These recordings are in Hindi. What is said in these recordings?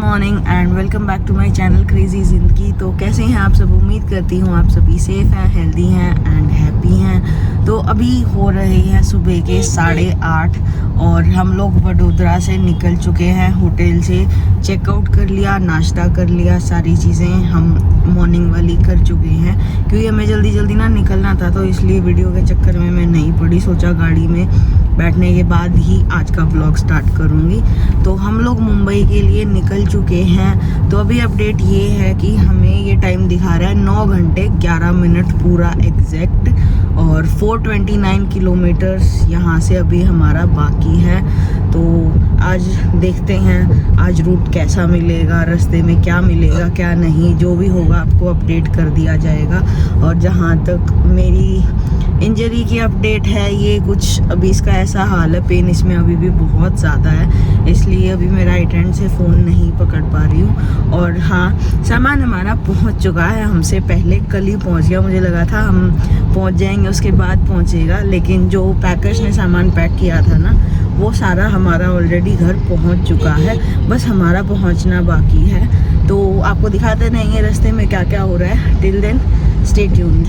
Morning and welcome back to my channel crazy Zindagi. तो कैसे हैं आप सब? उम्मीद करती हूँ आप सभी सेफ़ हैं, हेल्दी हैं एंड हैप्पी हैं। तो अभी हो रहे हैं सुबह के 8:30 और हम लोग वडोदरा से निकल चुके हैं। होटल से चेकआउट कर लिया, नाश्ता कर लिया, सारी चीज़ें हम मॉर्निंग वाली कर चुके हैं क्योंकि हमें जल्दी जल्दी ना निकलना था, तो इसलिए वीडियो के चक्कर में मैं नहीं पड़ी। सोचा गाड़ी में बैठने के बाद ही आज का व्लॉग स्टार्ट करूँगी। तो हम लोग मुंबई के लिए निकल चुके हैं। तो अभी अपडेट ये है कि हमें ये टाइम दिखा रहा है 9 घंटे 11 मिनट पूरा एग्जैक्ट, और 429 किलोमीटर्स यहाँ से अभी हमारा बाकी है। तो आज देखते हैं आज रूट कैसा मिलेगा, रास्ते में क्या मिलेगा क्या नहीं, जो भी होगा आपको अपडेट कर दिया जाएगा। और जहाँ तक मेरी इंजरी की अपडेट है, ये कुछ अभी इसका ऐसा हाल है, पेन इसमें अभी भी बहुत ज़्यादा है, इसलिए अभी मैं राइट हैंड से फ़ोन नहीं पकड़ पा रही हूँ। और हाँ, सामान हमारा पहुँच चुका है, हमसे पहले कल ही पहुँच गया। मुझे लगा था हम पहुँच जाएंगे उसके बाद पहुँचेगा, लेकिन जो पैकर्स ने सामान पैक किया था ना, वो सारा हमारा ऑलरेडी घर पहुँच चुका है, बस हमारा पहुँचना बाकी है। तो आपको दिखाते रहेंगे रास्ते में क्या क्या हो रहा है। Till then stay tuned.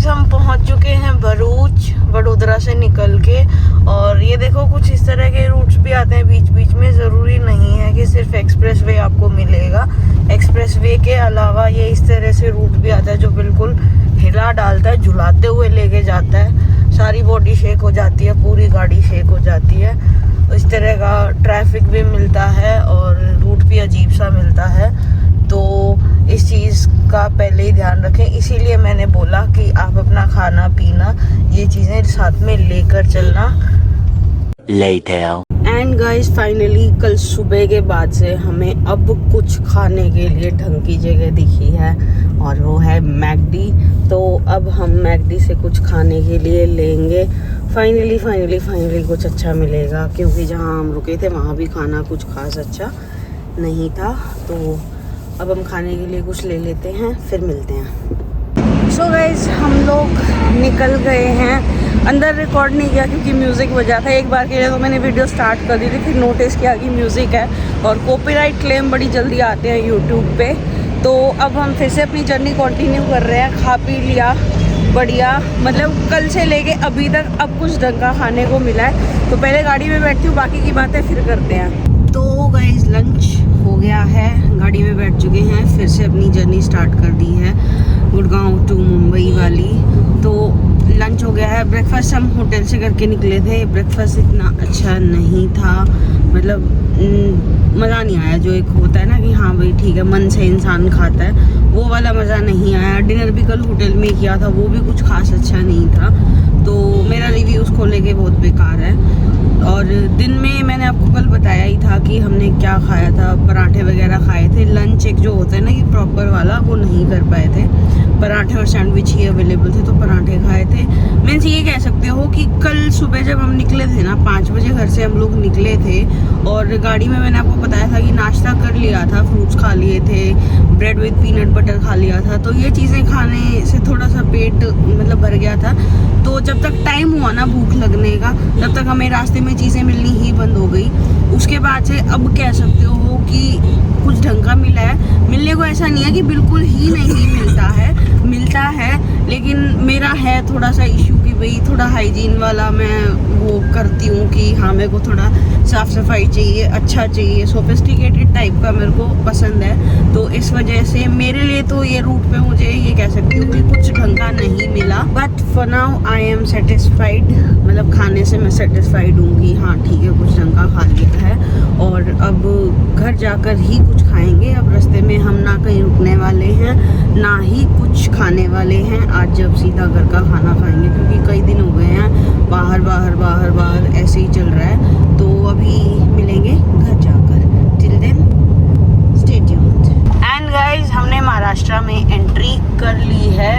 हम पहुंच चुके हैं भरूच, वडोदरा से निकल के। और ये देखो कुछ इस तरह के रूट्स भी आते हैं बीच बीच में। ज़रूरी नहीं है कि सिर्फ एक्सप्रेस वे आपको मिलेगा, एक्सप्रेस वे के अलावा ये इस तरह से रूट भी आता है जो बिल्कुल हिला डालता है, झुलाते हुए लेके जाता है। सारी बॉडी शेक हो जाती है, पूरी गाड़ी शेक हो जाती है। इस तरह का ट्रैफिक भी मिलता है और रूट भी अजीब सा मिलता है। तो इस चीज़ का पहले ही ध्यान रखें, इसीलिए मैंने बोला कि आप अपना खाना पीना ये चीज़ें साथ में लेकर चलना। एंड गाइस फाइनली कल सुबह के बाद से हमें अब कुछ खाने के लिए ढंग की जगह दिखी है, और वो है मैकडी। तो अब हम मैकडी से कुछ खाने के लिए लेंगे। फाइनली कुछ अच्छा मिलेगा, क्योंकि जहाँ हम रुके थे वहाँ भी खाना कुछ खास अच्छा नहीं था। तो अब हम खाने के लिए कुछ ले लेते हैं, फिर मिलते हैं। सो गाइस हम लोग निकल गए हैं। अंदर रिकॉर्ड नहीं किया क्योंकि म्यूज़िक बजा था। एक बार के लिए तो मैंने वीडियो स्टार्ट कर दी थी, फिर नोटिस किया कि म्यूज़िक है और कॉपीराइट क्लेम बड़ी जल्दी आते हैं यूट्यूब पे। तो अब हम फिर से अपनी जर्नी कंटिन्यू कर रहे हैं। खा पी लिया बढ़िया, मतलब कल से लेके अभी तक अब कुछ ढंग का खाने को मिला है। तो पहले गाड़ी में बैठती हूँ, बाकी की बातें फिर करते हैं। तो गाइस लंच हो गया है, गाड़ी में बैठ चुके हैं, फिर से अपनी जर्नी स्टार्ट कर दी है गुड़गांव टू मुंबई वाली। तो लंच हो गया है। ब्रेकफास्ट हम होटल से करके निकले थे। ब्रेकफास्ट इतना अच्छा नहीं था, मतलब मज़ा नहीं आया। जो एक होता है ना कि हाँ भाई ठीक है, मन से इंसान खाता है, वो वाला मज़ा नहीं आया। डिनर भी कल होटल में किया था, वो भी कुछ खास अच्छा नहीं था। तो मेरा रिव्यू उसको लेके बहुत बेकार है। और दिन में मैंने आपको कल बताया ही था कि हमने क्या खाया था, पराठे वगैरह खाए थे। लंच एक जो होता है ना कि प्रॉपर वाला, वो नहीं कर पाए थे। पराठे और सैंडविच ही अवेलेबल थे, तो पराठे खाए थे। मीन्स ये कह सकते हो कि कल सुबह जब हम निकले थे ना, 5 बजे घर से हम लोग निकले थे, और गाड़ी में मैंने आपको बताया था कि नाश्ता कर लिया था, फ्रूट्स खा लिए थे, ब्रेड विद पीनट बटर खा लिया था। तो ये चीज़ें खाने से थोड़ा सा पेट मतलब भर गया था। तो जब तक टाइम हुआ ना भूख लगने का, तब तक हमें रास्ते में चीज़ें मिलनी ही बंद हो गई। उसके बाद से अब कह सकते हो कि कुछ ढंग का मिला है। मिलने को ऐसा नहीं है कि बिल्कुल ही नहीं मिलता है, लेकिन मेरा है थोड़ा सा इशू कि भाई थोड़ा हाइजीन वाला मैं वो करती हूँ कि हाँ मेरे को थोड़ा साफ़ सफाई चाहिए, अच्छा चाहिए, सोफिस्टिकेटेड टाइप का मेरे को पसंद है। तो इस वजह से मेरे लिए तो ये रूट पे मुझे ये कह सकती हूँ कि कुछ ढंग का नहीं मिला। But for now I am satisfied, मतलब खाने से मैं सेटिस्फाइड हूँ कि हाँ ठीक है कुछ ढंग का खा लिया है। और अब घर जाकर ही कुछ खाएंगे। अब रास्ते में हम ना कहीं रुकने वाले हैं, ना ही कुछ खाने वाले हैं। आज जब सीधा घर का खाना खाएंगे, क्योंकि कई दिन हो गए हैं बाहर ऐसे ही चल रहा है। तो अभी मिलेंगे घर जाकर। Till then stay tuned. And guys हमने महाराष्ट्र में एंट्री कर ली है,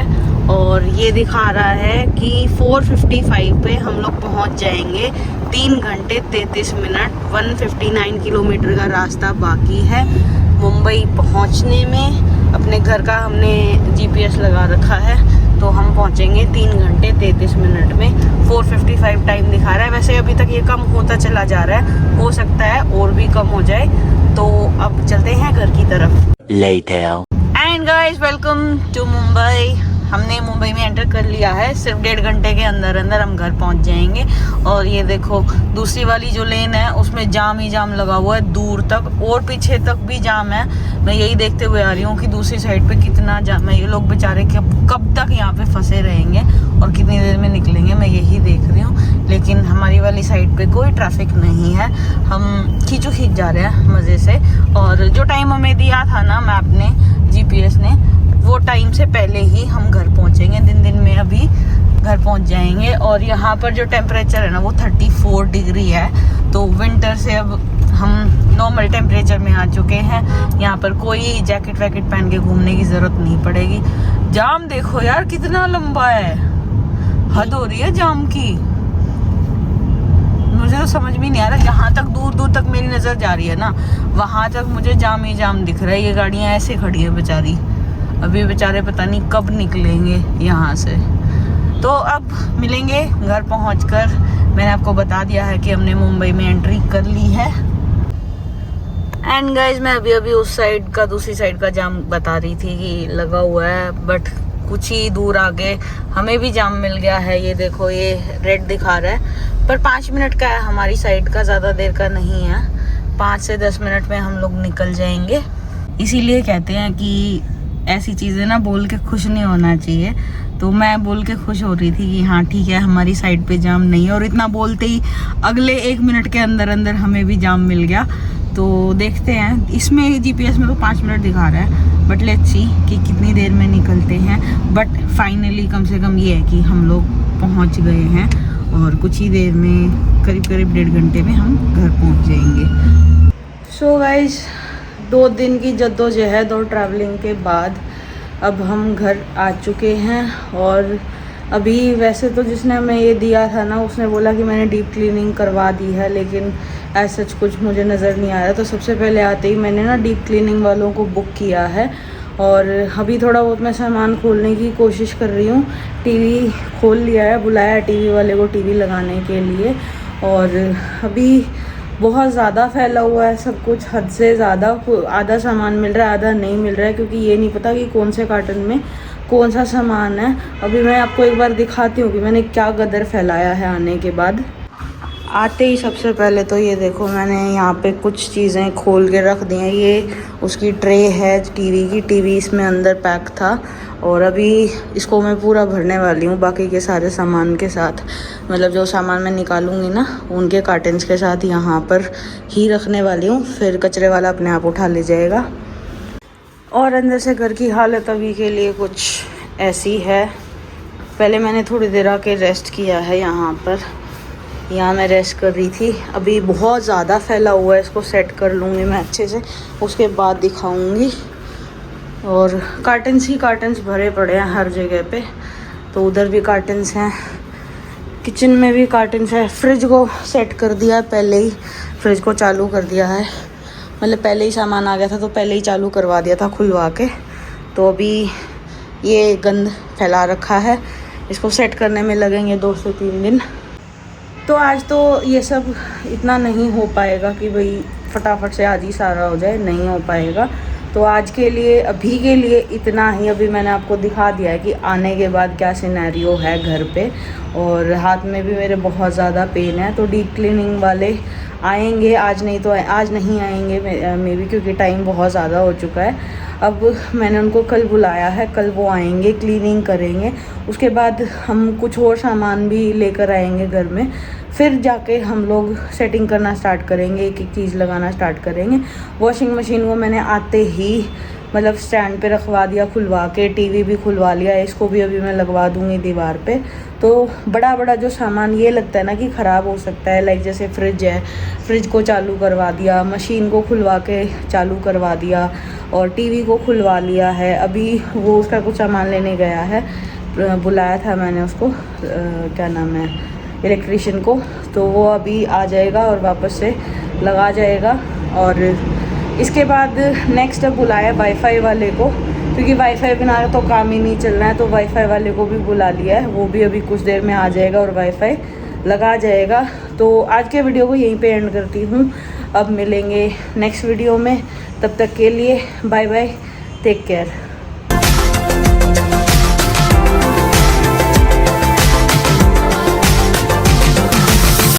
और ये दिखा रहा है कि 4:55 पे हम लोग पहुंच जाएंगे। 3 घंटे 33 मिनट, 159 किलोमीटर का रास्ता बाकी है मुंबई पहुंचने में। अपने घर का हमने GPS लगा रखा है, तो हम पहुंचेंगे 3 घंटे 33 मिनट में। 4:55 टाइम दिखा रहा है। वैसे अभी तक ये कम होता चला जा रहा है, हो सकता है और भी कम हो जाए। तो अब चलते हैं घर की तरफ। Later. And guys, welcome to Mumbai. हमने मुंबई में एंटर कर लिया है। सिर्फ 1.5 घंटे के अंदर अंदर हम घर पहुंच जाएंगे। और ये देखो, दूसरी वाली जो लेन है उसमें जाम ही जाम लगा हुआ है दूर तक, और पीछे तक भी जाम है। मैं यही देखते हुए आ रही हूँ कि दूसरी साइड पे कितना जाम है। ये लोग बेचारे कब तक यहाँ पे फंसे रहेंगे और कितनी देर में निकलेंगे, मैं यही देख रही हूँ। लेकिन हमारी वाली साइड पे कोई ट्रैफिक नहीं है। हम खींचो खींच जा रहे हैं मज़े से। और जो टाइम हमें दिया था ना मैप ने, GPS ने, वो टाइम से पहले ही हम घर पहुंचेंगे। दिन में अभी घर पहुंच जाएंगे। और यहाँ पर जो टेम्परेचर है ना वो 34 डिग्री है। तो विंटर से अब हम नॉर्मल टेम्परेचर में आ चुके हैं। यहाँ पर कोई जैकेट वैकेट पहन के घूमने की ज़रूरत नहीं पड़ेगी। जाम देखो यार कितना लंबा है, हद हो रही है जाम की। मुझे तो समझ में नहीं आ रहा, जहाँ तक दूर तक मेरी नज़र जा रही है ना, वहाँ तक मुझे जाम ही जाम दिख रहा है। ये गाड़ियाँ ऐसे खड़ी है बेचारी, अभी बेचारे पता नहीं कब निकलेंगे यहाँ से। तो अब मिलेंगे घर पहुँचकर। मैंने आपको बता दिया है कि हमने मुंबई में एंट्री कर ली है। एंड गाइज, मैं अभी उस साइड का, दूसरी साइड का जाम बता रही थी कि लगा हुआ है, बट कुछ ही दूर आगे हमें भी जाम मिल गया है। ये देखो, ये रेड दिखा रहा है, पर 5 मिनट का है हमारी साइड का, ज़्यादा देर का नहीं है। 5 से 10 मिनट में हम लोग निकल जाएंगे। इसीलिए कहते हैं कि ऐसी चीज़ें ना बोल के खुश नहीं होना चाहिए। तो मैं बोल के खुश हो रही थी कि हाँ ठीक है, हमारी साइड पे जाम नहीं है। और इतना बोलते ही अगले 1 मिनट के अंदर अंदर हमें भी जाम मिल गया। तो देखते हैं, इसमें GPS में तो 5 मिनट दिखा रहा है, बट लेट्स सी कि कितनी देर में निकलते हैं। बट फाइनली कम से कम ये है कि हम लोग पहुंच गए हैं और कुछ ही देर में, करीब 1.5 घंटे में हम घर पहुंच जाएंगे। सो गाइज, 2 दिन की जद्दोजहद और ट्रैवलिंग के बाद अब हम घर आ चुके हैं। और अभी वैसे तो जिसने हमें ये दिया था ना, उसने बोला कि मैंने डीप क्लीनिंग करवा दी है, लेकिन ऐसा कुछ मुझे नज़र नहीं आया। तो सबसे पहले आते ही मैंने ना डीप क्लीनिंग वालों को बुक किया है। और अभी थोड़ा बहुत मैं सामान खोलने की कोशिश कर रही हूँ। टीवी खोल लिया है, बुलाया है टीवी वाले को टीवी लगाने के लिए। और अभी बहुत ज़्यादा फैला हुआ है सब कुछ, हद से ज़्यादा। आधा सामान मिल रहा है, आधा नहीं मिल रहा है, क्योंकि ये नहीं पता कि कौन से कार्टन में कौन सा सामान है। अभी मैं आपको एक बार दिखाती हूँ कि मैंने क्या गदर फैलाया है आने के बाद। आते ही सबसे पहले तो ये देखो, मैंने यहाँ पे कुछ चीज़ें खोल के रख दी हैं। ये उसकी ट्रे है टीवी की, टीवी इसमें अंदर पैक था। और अभी इसको मैं पूरा भरने वाली हूँ बाकी के सारे सामान के साथ। मतलब जो सामान मैं निकालूंगी ना, उनके कार्टन्स के साथ यहाँ पर ही रखने वाली हूँ। फिर कचरे वाला अपने आप उठा ले जाएगा। और अंदर से घर की हालत अभी के लिए कुछ ऐसी है। पहले मैंने थोड़ी देर आके रेस्ट किया है यहाँ पर। यहाँ मैं रेस्ट कर रही थी। अभी बहुत ज़्यादा फैला हुआ है, इसको सेट कर लूँगी मैं अच्छे से, उसके बाद दिखाऊँगी। और कार्टन्स ही कार्टन्स भरे पड़े हैं हर जगह पे। तो उधर भी कार्टन्स हैं, किचन में भी कार्टन्स है। फ्रिज को सेट कर दिया पहले ही, फ्रिज को चालू कर दिया है। मतलब पहले ही सामान आ गया था तो पहले ही चालू करवा दिया था खुलवा के। तो अभी ये गंद फैला रखा है, इसको सेट करने में लगेंगे 2 से 3 दिन। तो आज तो ये सब इतना नहीं हो पाएगा कि भाई फटाफट से आज ही सारा हो जाए, नहीं हो पाएगा। तो आज के लिए, अभी के लिए इतना ही। अभी मैंने आपको दिखा दिया है कि आने के बाद क्या सिनेरियो है घर पे। और हाथ में भी मेरे बहुत ज़्यादा पेन है। तो डीप क्लीनिंग वाले आएंगे आज, नहीं तो आज नहीं आएंगे मे बी, क्योंकि टाइम बहुत ज़्यादा हो चुका है। अब मैंने उनको कल बुलाया है, कल वो आएंगे, क्लीनिंग करेंगे। उसके बाद हम कुछ और सामान भी लेकर आएंगे घर में। फिर जाके हम लोग सेटिंग करना स्टार्ट करेंगे, एक एक चीज़ लगाना स्टार्ट करेंगे। वॉशिंग मशीन को मैंने आते ही मतलब स्टैंड पे रखवा दिया खुलवा के, टीवी भी खुलवा लिया, इसको भी अभी मैं लगवा दूँगी दीवार पे। तो बड़ा बड़ा जो सामान ये लगता है ना कि ख़राब हो सकता है, लाइक जैसे फ्रिज है, फ्रिज को चालू करवा दिया, मशीन को खुलवा के चालू करवा दिया, और टीवी को खुलवा लिया है। अभी वो उसका कुछ सामान लेने गया है, बुलाया था मैंने उसको, क्या नाम है, इलेक्ट्रीशियन को। तो वो अभी आ जाएगा और वापस से लगा जाएगा। और इसके बाद नेक्स्ट अब बुलाया वाईफाई वाले को क्योंकि वाईफाई बिना तो काम ही नहीं चल रहा है। तो वाईफाई वाले को भी बुला लिया है, वो भी अभी कुछ देर में आ जाएगा और वाईफाई लगा जाएगा। तो आज के वीडियो को यहीं पे एंड करती हूँ। अब मिलेंगे नेक्स्ट वीडियो में, तब तक के लिए बाय बाय, टेक केयर।